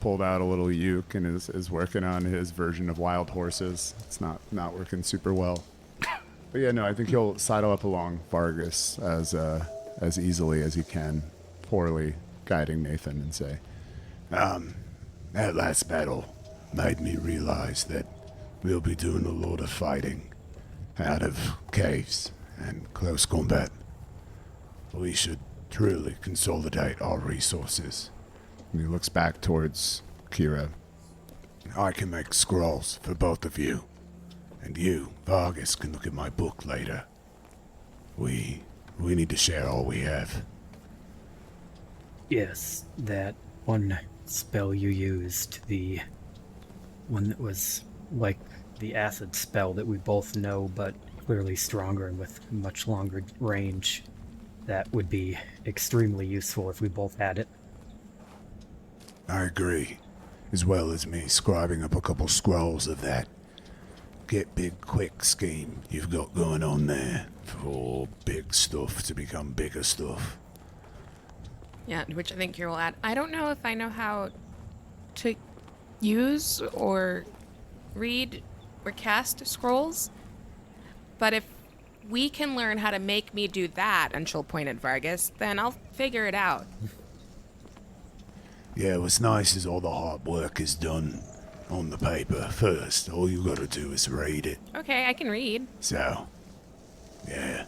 pulled out a little uke and is working on his version of wild horses. It's not working super well. But yeah, no, I think he'll sidle up along Vargas as easily as he can, poorly guiding Nathan and say, That last battle made me realize that we'll be doing a lot of fighting out of caves and close combat. We should truly consolidate our resources. and he looks back towards Kira. I can make scrolls for both of you, and you, Vargas, can look at my book later. We need to share all we have. Yes, that one spell you used, the one that was like the acid spell that we both know, but clearly stronger and with much longer range. That would be extremely useful if we both had it. I agree, as well as me scribing up a couple scrolls of that get big quick scheme you've got going on there for big stuff to become bigger stuff. Yeah, which I think Kira will add. I don't know if I know how to use or read or cast scrolls, But if we can learn how to make me do that, and she'll point at Vargas, then I'll figure it out. Yeah, what's nice is all the hard work is done on the paper first. All you gotta do is read it. Okay, I can read. So, yeah,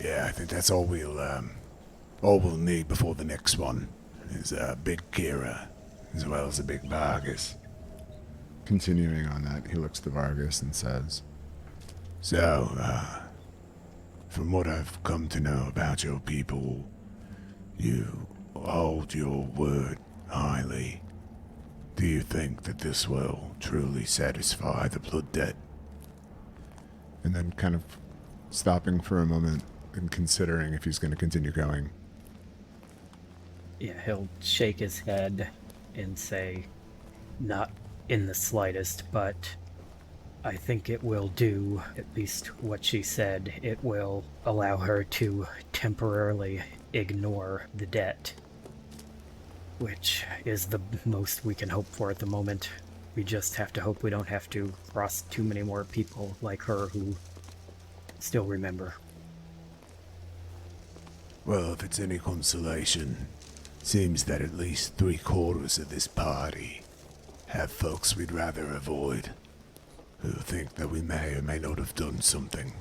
I think that's all we'll need before the next one is Big Kira, as well as a Big Vargas. Continuing on that, he looks to Vargas and says, So, from what I've come to know about your people, you hold your word highly. Do you think that this will truly satisfy the blood debt? and then kind of stopping for a moment and considering if he's going to continue going. Yeah, he'll shake his head and say, not in the slightest, but I think it will do at least what she said. It will allow her to temporarily ignore the debt, which is the most we can hope for at the moment. We just have to hope we don't have to cross too many more people like her who still remember. Well, if it's any consolation, seems that at least 3/4 of this party have folks we'd rather avoid, who think that we may or may not have done something.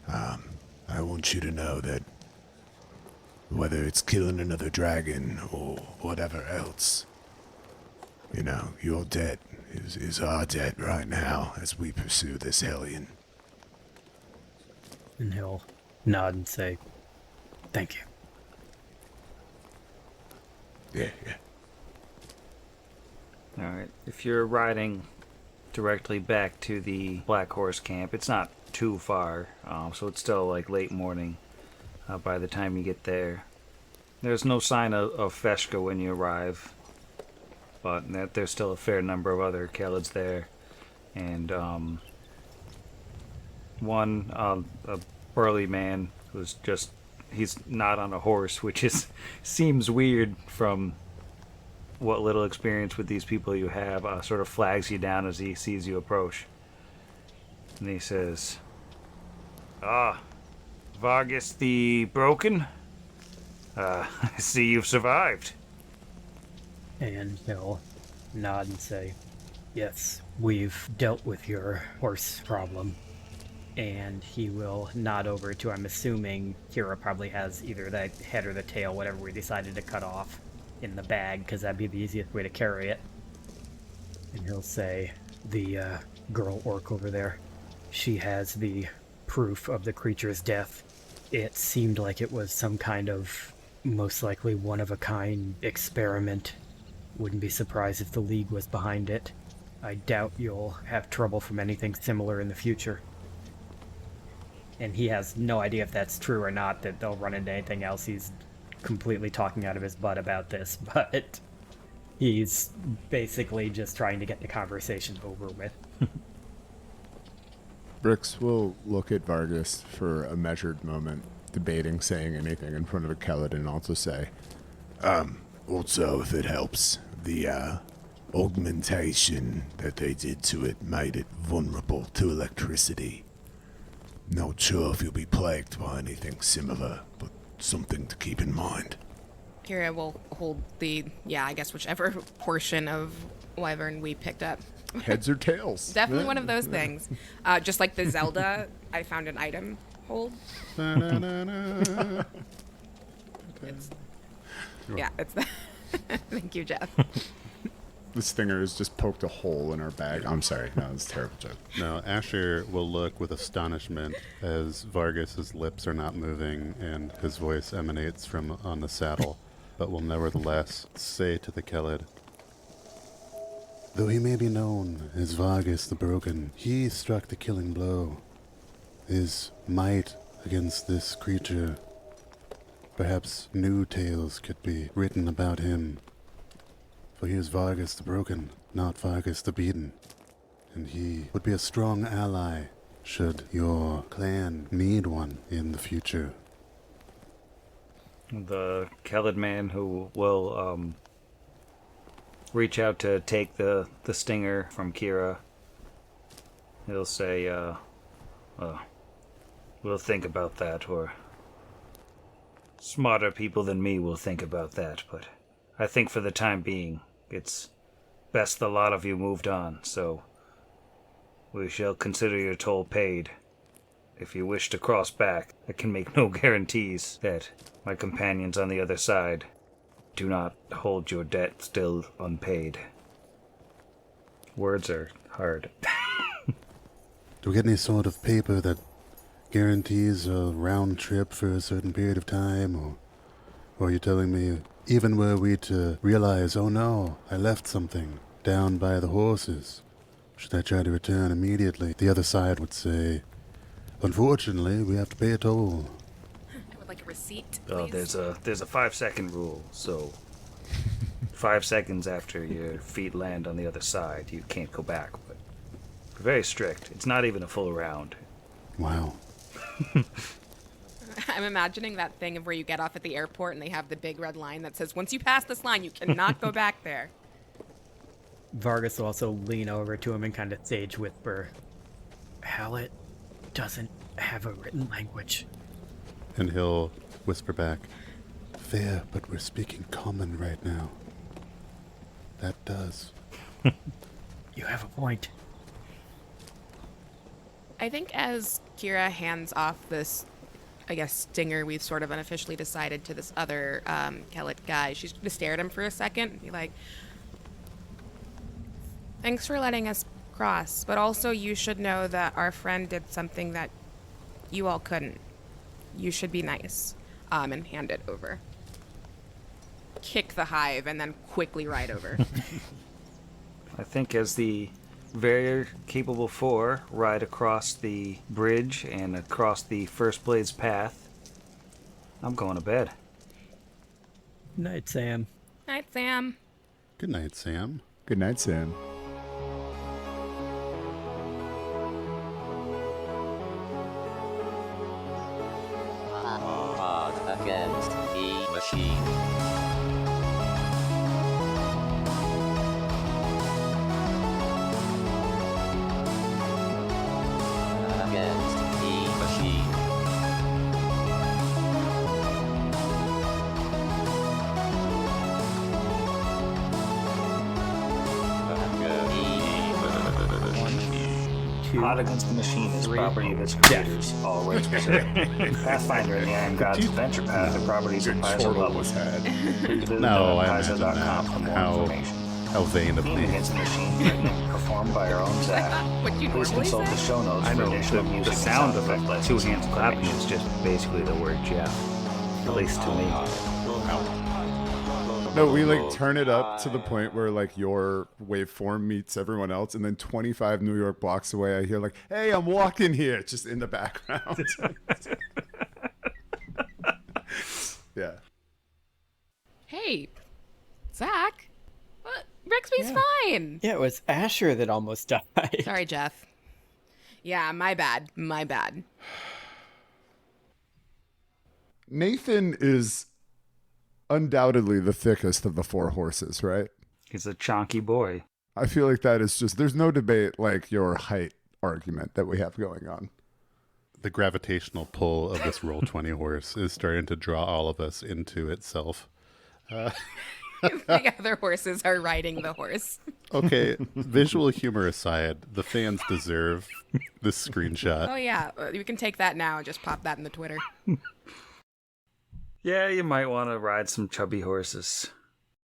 I want you to know that whether it's killing another dragon or whatever else, you know, your debt is our debt right now as we pursue this hellion. And he'll nod and say, thank you. Yeah. Alright, if you're riding directly back to the Black Horse camp, it's not too far, so it's still like late morning by the time you get there. There's no sign of Feshka when you arrive, but there's still a fair number of other Khalids there. And one, a burly man who's just, he's not on a horse, which seems weird from what little experience with these people you have, sort of flags you down as he sees you approach. And he says, Vargas the Broken? I see you've survived. And he'll nod and say, yes, we've dealt with your horse problem. And he will nod over to, I'm assuming Kira probably has either the head or the tail, whatever we decided to cut off, in the bag, because that'd be the easiest way to carry it. And he'll say, the girl orc over there, she has the proof of the creature's death. It seemed like it was some kind of, most likely one-of-a-kind experiment. Wouldn't be surprised if the League was behind it. I doubt you'll have trouble from anything similar in the future. And he has no idea if that's true or not, that they'll run into anything else. He's completely talking out of his butt about this, but he's basically just trying to get the conversation over with. Brix will look at Vargas for a measured moment, debating saying anything in front of a Khalid, and also say, Also, if it helps, the augmentation that they did to it made it vulnerable to electricity. Not sure if you'll be plagued by anything similar, but something to keep in mind. Kira will hold the, I guess whichever portion of wyvern we picked up. heads or tails? Definitely one of those things. Just like the Zelda, I found an item hold. It's that. Thank you, Jeff. The stinger has just poked a hole in our bag. I'm sorry. No, it's a terrible joke. No, Asher will look with astonishment as Vargas's lips are not moving and his voice emanates from on the saddle, but will nevertheless say to the Khalid, though he may be known as Vargas the Broken, he struck the killing blow. His might against this creature, perhaps new tales could be written about him. For he is Vargas the Broken, not Vargas the Beaten, and he would be a strong ally should your clan need one in the future. The Khalid man who will reach out to take the stinger from Kira, he'll say, Well, we'll think about that, or smarter people than me will think about that, but I think for the time being, it's best the lot of you moved on, so we shall consider your toll paid. If you wish to cross back, I can make no guarantees that my companions on the other side do not hold your debt still unpaid. Words are hard. Do we get any sort of paper that guarantees a round trip for a certain period of time, or are you telling me even were we to realize, oh no, I left something down by the horses, should I try to return immediately, the other side would say, unfortunately, we have to pay a toll. I would like a receipt, Oh, please. there's a 5-second rule, so 5 seconds after your feet land on the other side, you can't go back, but very strict. It's not even a full round. Wow. I'm imagining that thing of where you get off at the airport and they have the big red line that says, once you pass this line, you cannot go back there. Vargas will also lean over to him and kind of sage whisper, Hallett doesn't have a written language. And he'll whisper back, fair, but we're speaking common right now. That does. You have a point. I think as Kira hands off this, I guess, stinger we've sort of unofficially decided to this other Kellet guy, she's going to stare at him for a second and be like, thanks for letting us cross, but also you should know that our friend did something that you all couldn't. You should be nice. And hand it over. Kick the hive and then quickly ride over. I think as the very capable four ride across the bridge and across the First Blade's path, I'm going to bed. Night, Sam. Night, Sam. Good night, Sam. Good night, Sam. Odds against the machine. Against the machine. Hot Against the Machine is property of its creators, all rights reserved. Pathfinder and the Iron Gods Adventure Path are properties of Paizo Chortle Level. was had. Please visit No, I imagine Paizo.com that. for more How information. vain of Theme me. Against the Machine, written and performed by our own Zach. What you Please normally consult the say? show notes I for know, additional the music and sound of effect it, lessons two hands and clapping information. is just basically the word Jeff. At least to me. No, we like turn it up to the point where like your waveform meets everyone else, and then 25 New York blocks away, I hear like, "Hey, I'm walking here," just in the background. Yeah. Hey, Zach. What? Rexby's fine. Yeah, it was Asher that almost died. Sorry, Jeff. Yeah, my bad. My bad. Nathan is undoubtedly the thickest of the four horses, right? He's a chonky boy. I feel like that is just, there's no debate like your height argument that we have going on. The gravitational pull of this Roll20 horse is starting to draw all of us into itself. The other horses are riding the horse. Okay, visual humor aside, the fans deserve this screenshot. Oh, yeah. You can take that now and just pop that in the Twitter. Yeah, you might want to ride some chubby horses.